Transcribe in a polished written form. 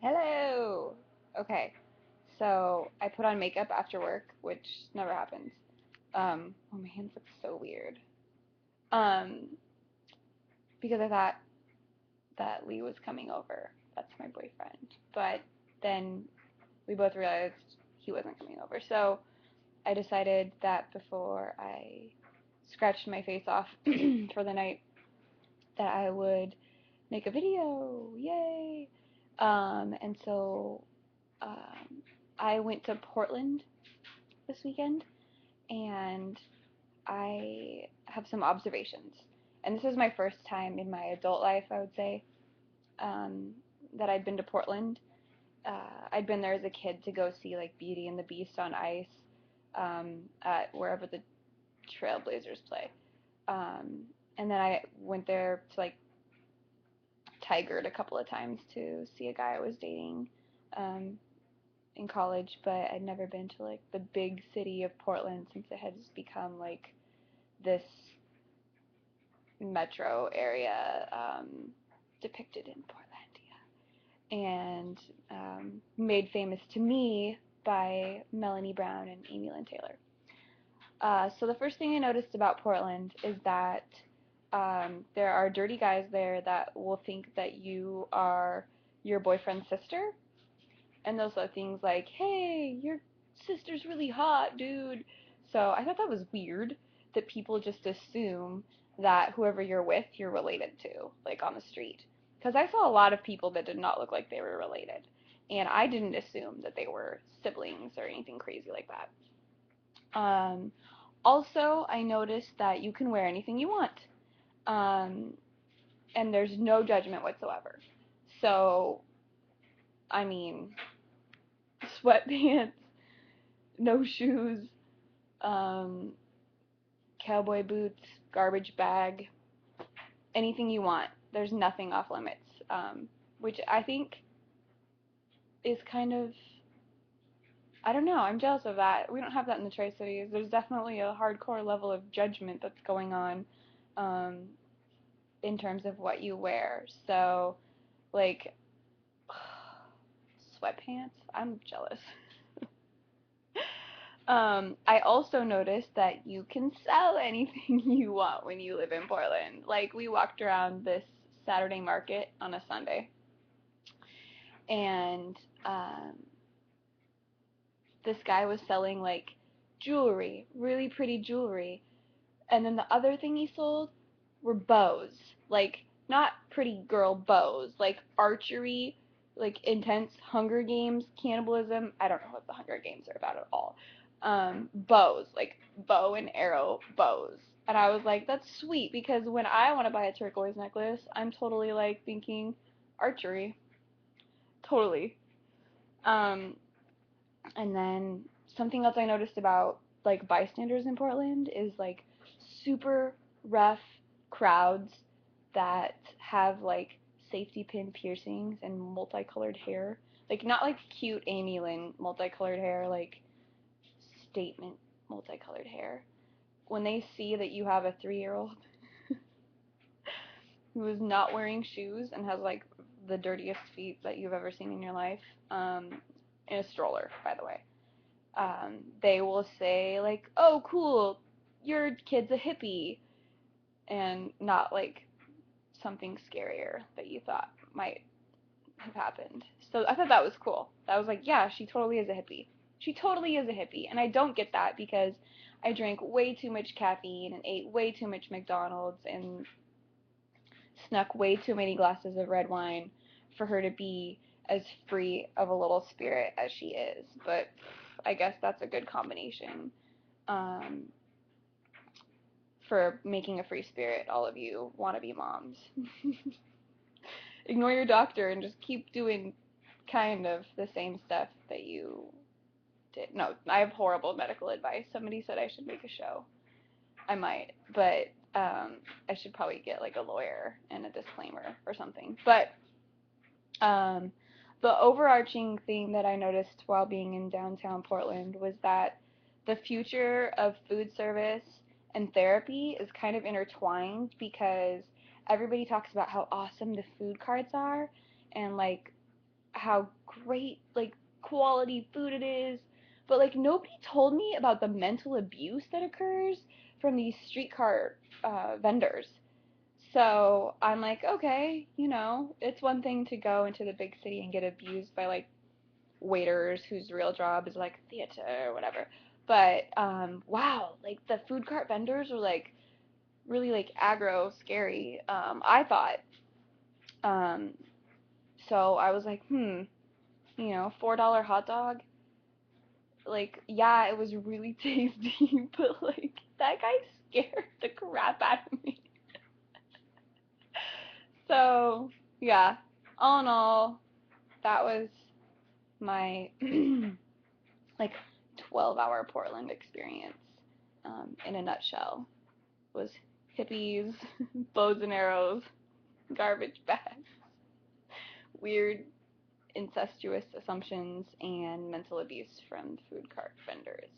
Hello. Okay, so I put on makeup after work, which never happens. Oh, my hands look so weird. Um, because I thought that Lee was coming over. That's my boyfriend. But then we both realized he wasn't coming over. So I decided that before I scratched my face off for the night, that I would make a video. Yay! And so um, I went to Portland this weekend, and I have some observations. And this is my first time in my adult life, I would say, um, that I'd been to Portland. I'd been there as a kid to go see like Beauty and the Beast on ice at wherever the Trailblazers play. Um, and then I went there to like Tigered a couple of times to see a guy I was dating um, in college, but I'd never been to like the big city of Portland since it has become like this metro area depicted in Portlandia, and made famous to me by Melanie Brown and Amy Lynn Taylor. So the first thing I noticed about Portland is that there are dirty guys there that will think that you are your boyfriend's sister, and they'll say things like, "Hey, your sister's really hot, dude." So I thought that was weird that people just assume that whoever you're with, you're related to, like on the street. Because I saw a lot of people that did not look like they were related, and I didn't assume that they were siblings or anything crazy like that. Um, Also, I noticed that you can wear anything you want, um, and there's no judgment whatsoever. So, I mean, sweatpants, no shoes, um, cowboy boots, garbage bag, anything you want. There's nothing off limits, which I think is kind of, I don't know, I'm jealous of that. We don't have that in the Tri-Cities. There's definitely a hardcore level of judgment that's going on um, in terms of what you wear. So, like, sweatpants, I'm jealous. I also noticed that you can sell anything you want when you live in Portland. Like, we walked around this Saturday market on a Sunday, and um, this guy was selling like jewelry, really pretty jewelry. And then the other thing he sold were bows. Like, not pretty girl bows, like archery, like intense Hunger Games cannibalism. I don't know what the Hunger Games are about at all. Bows, like bow and arrow bows. And I was like, that's sweet, because when I want to buy a turquoise necklace, I'm totally like thinking archery. Totally. Um, and then something else I noticed about like bystanders in Portland is like super rough crowds that have like safety pin piercings and multicolored hair. Like, not like cute Amy Lynn multicolored hair, like statement multicolored hair. When they see that you have a 3-year-old who is not wearing shoes and has like the dirtiest feet that you've ever seen in your life, in a stroller, by the way, they will say like, "Oh, cool, your kid's a hippie," and not like something scarier that you thought might have happened. So I thought that was cool. I was like, yeah, she totally is a hippie. She totally is a hippie, and I don't get that because I drank way too much caffeine and ate way too much McDonald's and snuck way too many glasses of red wine for her to be as free of a little spirit as she is. But I guess that's a good combination. Um, for making a free spirit, all of you wannabe moms. Ignore your doctor and just keep doing kind of the same stuff that you did. No, I have horrible medical advice. Somebody said I should make a show. I might, but I should probably get like a lawyer and a disclaimer or something. But um, the overarching theme that I noticed while being in downtown Portland was that the future of food service and therapy is kind of intertwined, because everybody talks about how awesome the food carts are, and like how great, like, quality food it is, but like nobody told me about the mental abuse that occurs from these streetcar vendors. So I'm like, okay, it's one thing to go into the big city and get abused by like waiters whose real job is like theater or whatever. But wow, like the food cart vendors were like really like aggro, scary. I thought. Um, so I was like, $4 hot dog. Like, yeah, it was really tasty, but like that guy scared the crap out of me. So yeah, all in all, that was my like 12-hour Portland experience, in a nutshell. Was hippies, bows and arrows, garbage bags, weird incestuous assumptions, and mental abuse from food cart vendors.